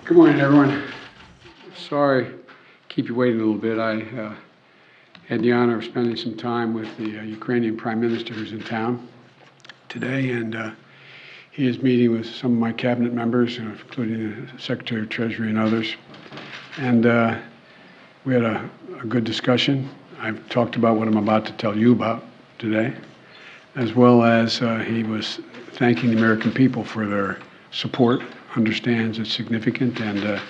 Good morning, everyone. Sorry, keep you waiting a little bit. I had the honor of spending some time with the Ukrainian Prime Minister who's in town today, and he is meeting with some of my cabinet members, including the Secretary of Treasury and others. And we had a good discussion. I've talked about what I'm about to tell you about today, as well as he was thanking the American people for their support, understands it's significant, and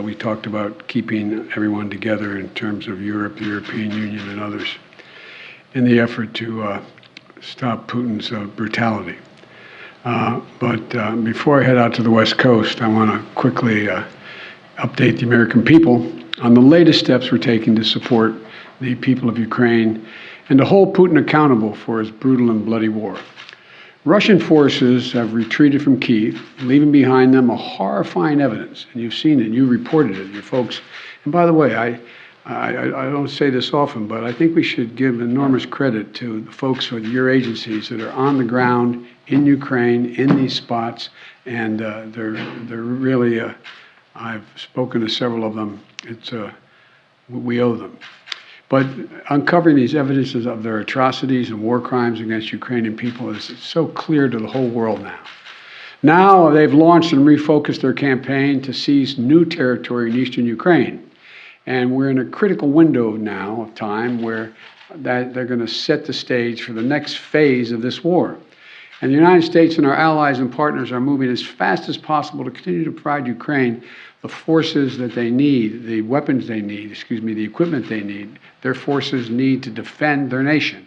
we talked about keeping everyone together in terms of Europe, the European Union, and others in the effort to stop Putin's brutality. But before I head out to the West Coast, I want to quickly update the American people on the latest steps we're taking to support the people of Ukraine and to hold Putin accountable for his brutal and bloody war. Russian forces have retreated from Kyiv, leaving behind them a horrifying evidence, and you've seen it, you reported it, your folks. And by the way, I don't say this often, but I think we should give enormous credit to the folks with your agencies that are on the ground in Ukraine, in these spots, and they're really, I've spoken to several of them, we owe them. But uncovering these evidences of their atrocities and war crimes against Ukrainian people is so clear to the whole world now. Now they've launched and refocused their campaign to seize new territory in eastern Ukraine. And we're in a critical window now of time where they're going to set the stage for the next phase of this war. And the United States and our allies and partners are moving as fast as possible to continue to provide Ukraine the forces that they need, the weapons they need, the equipment they need, their forces need to defend their nation.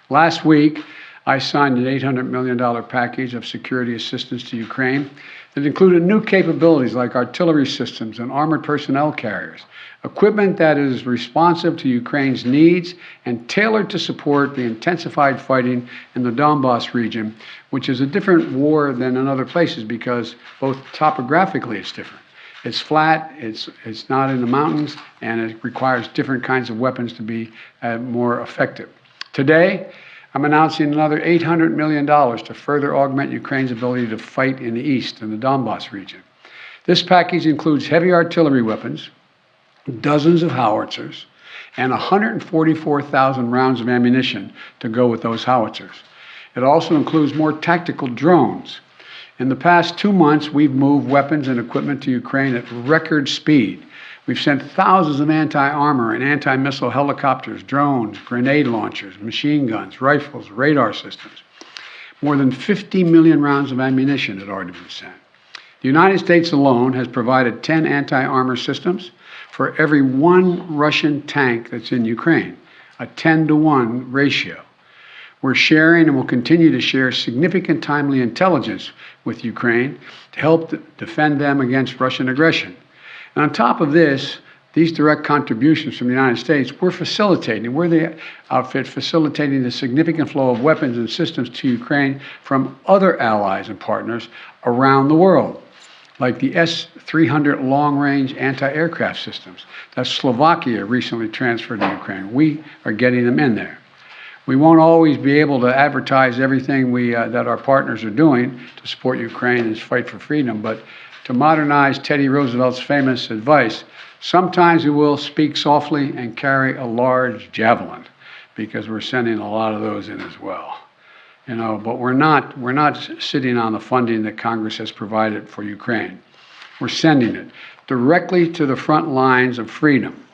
Last week, I signed an $800 million package of security assistance to Ukraine that included new capabilities like artillery systems and armored personnel carriers, equipment that is responsive to Ukraine's needs and tailored to support the intensified fighting in the Donbass region, which is a different war than in other places because both topographically it's different. It's flat, it's not in the mountains, and it requires different kinds of weapons to be more effective. Today, I'm announcing another $800 million to further augment Ukraine's ability to fight in the east, in the Donbass region. This package includes heavy artillery weapons, dozens of howitzers, and 144,000 rounds of ammunition to go with those howitzers. It also includes more tactical drones. In the past 2 months, we've moved weapons and equipment to Ukraine at record speed. We've sent thousands of anti-armor and anti-missile helicopters, drones, grenade launchers, machine guns, rifles, radar systems. More than 50 million rounds of ammunition had already been sent. The United States alone has provided 10 anti-armor systems for every 1 Russian tank that's in Ukraine, a 10-to-1 ratio. We're sharing and will continue to share significant timely intelligence with Ukraine to help defend them against Russian aggression. And on top of this, these direct contributions from the United States, we're the outfit facilitating the significant flow of weapons and systems to Ukraine from other allies and partners around the world, like the S-300 long-range anti-aircraft systems that Slovakia recently transferred to Ukraine. We are getting them in there. We won't always be able to advertise everything that our partners are doing to support Ukraine and its fight for freedom, but to modernize Teddy Roosevelt's famous advice, sometimes we will speak softly and carry a large javelin, because we're sending a lot of those in as well. But we're not sitting on the funding that Congress has provided for Ukraine. We're sending it directly to the front lines of freedom,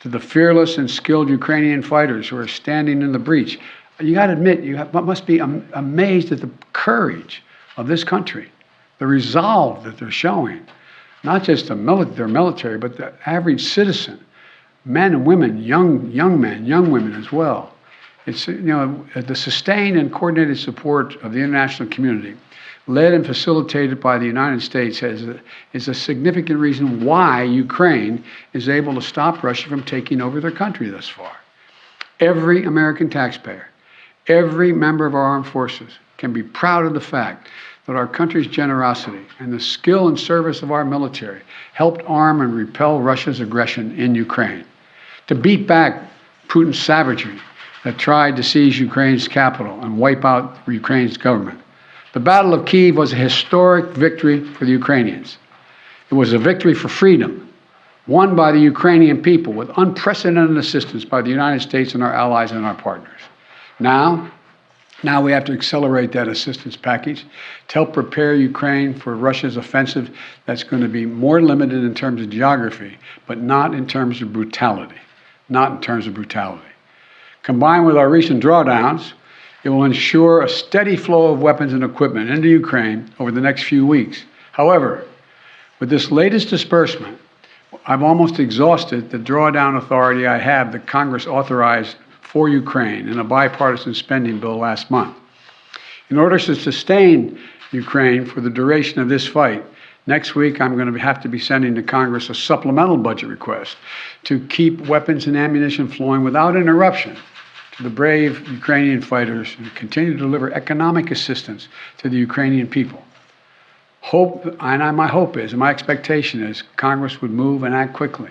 to the fearless and skilled Ukrainian fighters who are standing in the breach. You got to admit, must be amazed at the courage of this country, the resolve that they're showing, not just their military, but the average citizen, men and women, young men, young women as well. It's, the sustained and coordinated support of the international community, led and facilitated by the United States, is a significant reason why Ukraine is able to stop Russia from taking over their country thus far. Every American taxpayer, every member of our armed forces can be proud of the fact that our country's generosity and the skill and service of our military helped arm and repel Russia's aggression in Ukraine, to beat back Putin's savagery that tried to seize Ukraine's capital and wipe out Ukraine's government. The Battle of Kyiv was a historic victory for the Ukrainians. It was a victory for freedom, won by the Ukrainian people with unprecedented assistance by the United States and our allies and our partners. Now we have to accelerate that assistance package to help prepare Ukraine for Russia's offensive that's going to be more limited in terms of geography, but not in terms of brutality. Not in terms of brutality. Combined with our recent drawdowns, it will ensure a steady flow of weapons and equipment into Ukraine over the next few weeks. However, with this latest disbursement, I've almost exhausted the drawdown authority I have that Congress authorized for Ukraine in a bipartisan spending bill last month. In order to sustain Ukraine for the duration of this fight, next week I'm going to have to be sending to Congress a supplemental budget request to keep weapons and ammunition flowing without interruption to the brave Ukrainian fighters and continue to deliver economic assistance to the Ukrainian people. My hope is, and my expectation is, Congress would move and act quickly.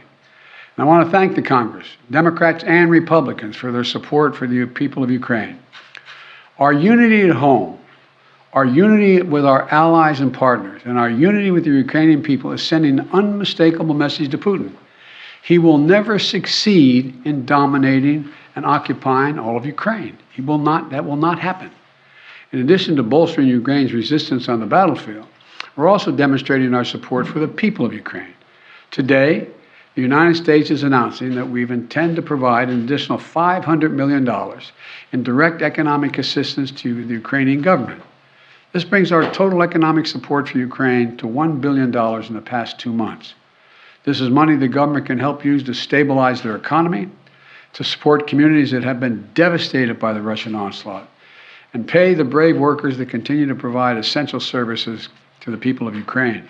And I want to thank the Congress, Democrats and Republicans, for their support for the people of Ukraine. Our unity at home, our unity with our allies and partners, and our unity with the Ukrainian people is sending an unmistakable message to Putin. He will never succeed in dominating and occupying all of Ukraine. That will not happen. In addition to bolstering Ukraine's resistance on the battlefield, we're also demonstrating our support for the people of Ukraine. Today, the United States is announcing that we intend to provide an additional $500 million in direct economic assistance to the Ukrainian government. This brings our total economic support for Ukraine to $1 billion in the past 2 months. This is money the government can help use to stabilize their economy, to support communities that have been devastated by the Russian onslaught, and pay the brave workers that continue to provide essential services to the people of Ukraine.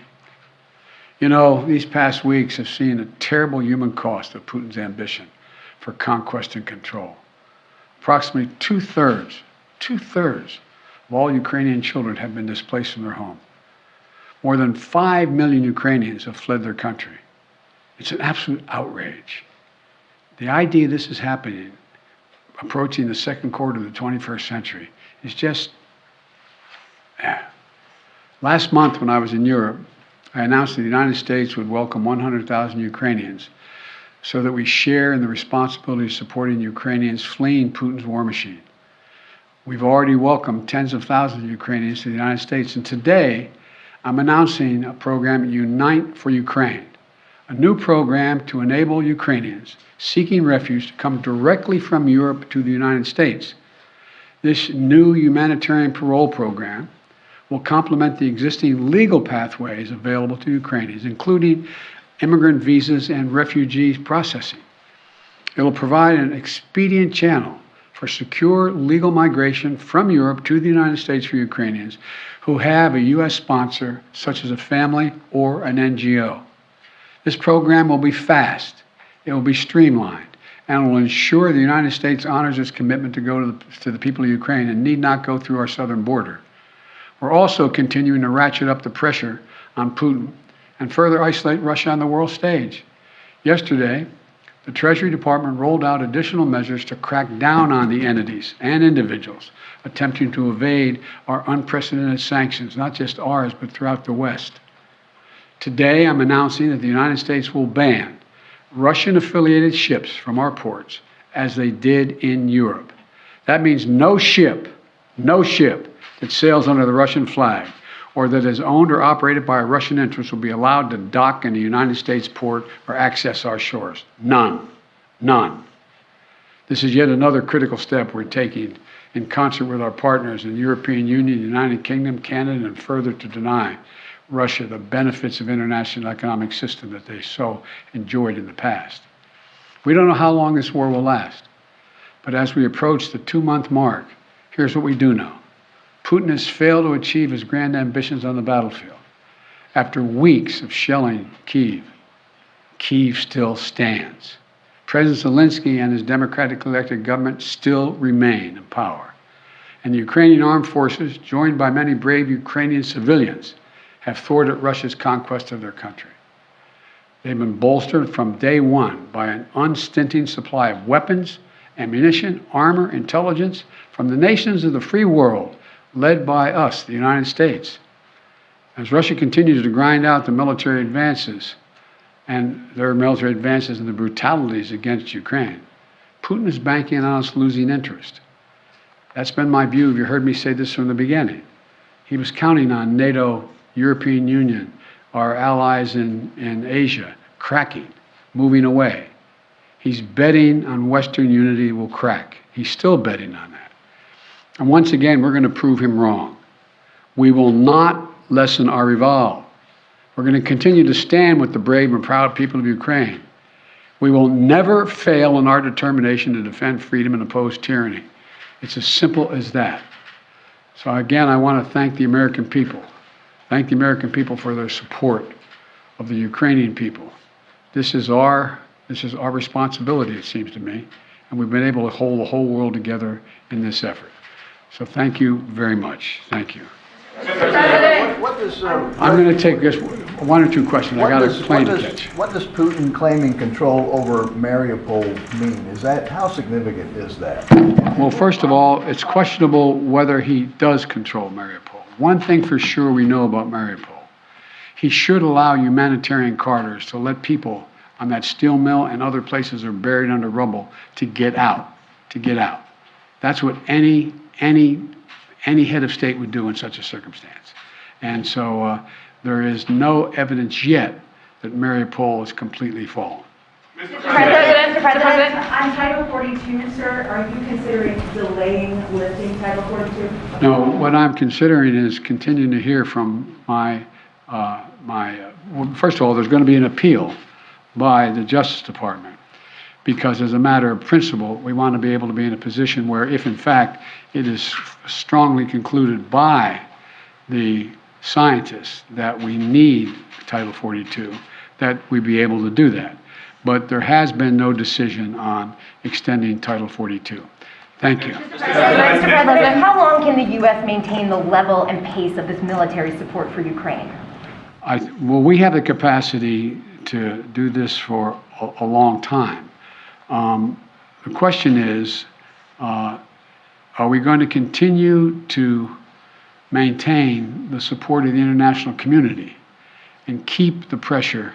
You know, these past weeks have seen a terrible human cost of Putin's ambition for conquest and control. Approximately two-thirds of all Ukrainian children have been displaced from their home. More than 5 million Ukrainians have fled their country. It's an absolute outrage. The idea this is happening, approaching the second quarter of the 21st century, is just, Last month when I was in Europe, I announced that the United States would welcome 100,000 Ukrainians so that we share in the responsibility of supporting Ukrainians fleeing Putin's war machine. We've already welcomed tens of thousands of Ukrainians to the United States, and today I'm announcing a program, Unite for Ukraine, a new program to enable Ukrainians seeking refuge to come directly from Europe to the United States. This new humanitarian parole program will complement the existing legal pathways available to Ukrainians, including immigrant visas and refugees processing. It will provide an expedient channel for secure legal migration from Europe to the United States for Ukrainians who have a U.S. sponsor, such as a family or an NGO. This program will be fast, it will be streamlined, and will ensure the United States honors its commitment to go to the people of Ukraine and need not go through our southern border. We're also continuing to ratchet up the pressure on Putin and further isolate Russia on the world stage. Yesterday, the Treasury Department rolled out additional measures to crack down on the entities and individuals attempting to evade our unprecedented sanctions, not just ours, but throughout the West. Today, I'm announcing that the United States will ban Russian-affiliated ships from our ports, as they did in Europe. That means no ship that sails under the Russian flag or that is owned or operated by a Russian interest will be allowed to dock in a United States port or access our shores. None. This is yet another critical step we're taking in concert with our partners in the European Union, the United Kingdom, Canada, and further to deny Russia the benefits of international economic system that they so enjoyed in the past. We don't know how long this war will last, but as we approach the 2-month mark, here's what we do know. Putin has failed to achieve his grand ambitions on the battlefield. After weeks of shelling Kyiv, Kyiv still stands. President Zelensky and his democratically elected government still remain in power. And the Ukrainian armed forces, joined by many brave Ukrainian civilians, have thwarted Russia's conquest of their country. They've been bolstered from day one by an unstinting supply of weapons, ammunition, armor, intelligence from the nations of the free world, led by us, the United States. As Russia continues to grind out the military advances and their military advances and the brutalities against Ukraine, Putin is banking on us losing interest. That's been my view. You heard me say this from the beginning. He was counting on NATO, European Union, our allies in Asia, cracking, moving away. He's betting on Western unity will crack. He's still betting on that. And once again, we're going to prove him wrong. We will not lessen our resolve. We're going to continue to stand with the brave and proud people of Ukraine. We will never fail in our determination to defend freedom and oppose tyranny. It's as simple as that. So again, I want to thank the American people. Thank the American people for their support of the Ukrainian people. This is our responsibility, it seems to me, and we've been able to hold the whole world together in this effort. So thank you very much. Thank you. I'm going to take just one or two questions. I got a plane to catch. What does Putin claiming control over Mariupol mean? How significant is that? Well, first of all, it's questionable whether he does control Mariupol. One thing for sure we know about Mariupol, he should allow humanitarian corridors to let people on that steel mill and other places that are buried under rubble to get out, That's what any head of state would do in such a circumstance. And so there is no evidence yet that Mariupol is completely fallen. Mr. President, on Title 42, sir, are you considering delaying lifting Title 42? No, what I'm considering is continuing to hear from well, first of all, there's going to be an appeal by the Justice Department, because as a matter of principle, we want to be able to be in a position where if in fact it is strongly concluded by the scientists that we need Title 42, that we be able to do that. But there has been no decision on extending Title 42. Thank you. Mr. President, how long can the U.S. maintain the level and pace of this military support for Ukraine? Well, we have the capacity to do this for a long time. The question is, are we going to continue to maintain the support of the international community and keep the pressure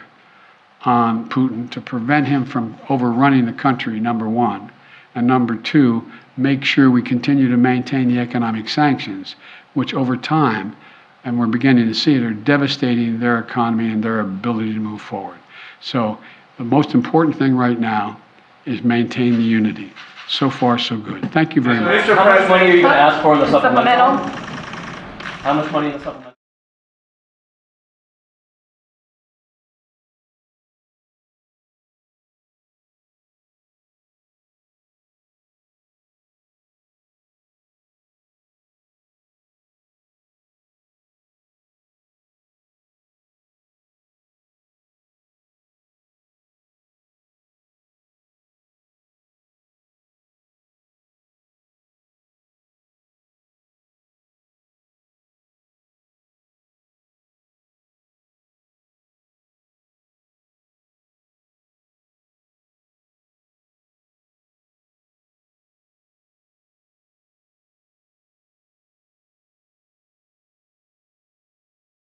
on Putin to prevent him from overrunning the country, number one, and number two, make sure we continue to maintain the economic sanctions, which over time, and we're beginning to see it, are devastating their economy and their ability to move forward. So the most important thing right now is maintain the unity. So far, so good. Thank you very much. How much money are you going to ask for in the supplemental? How much money in the supplemental?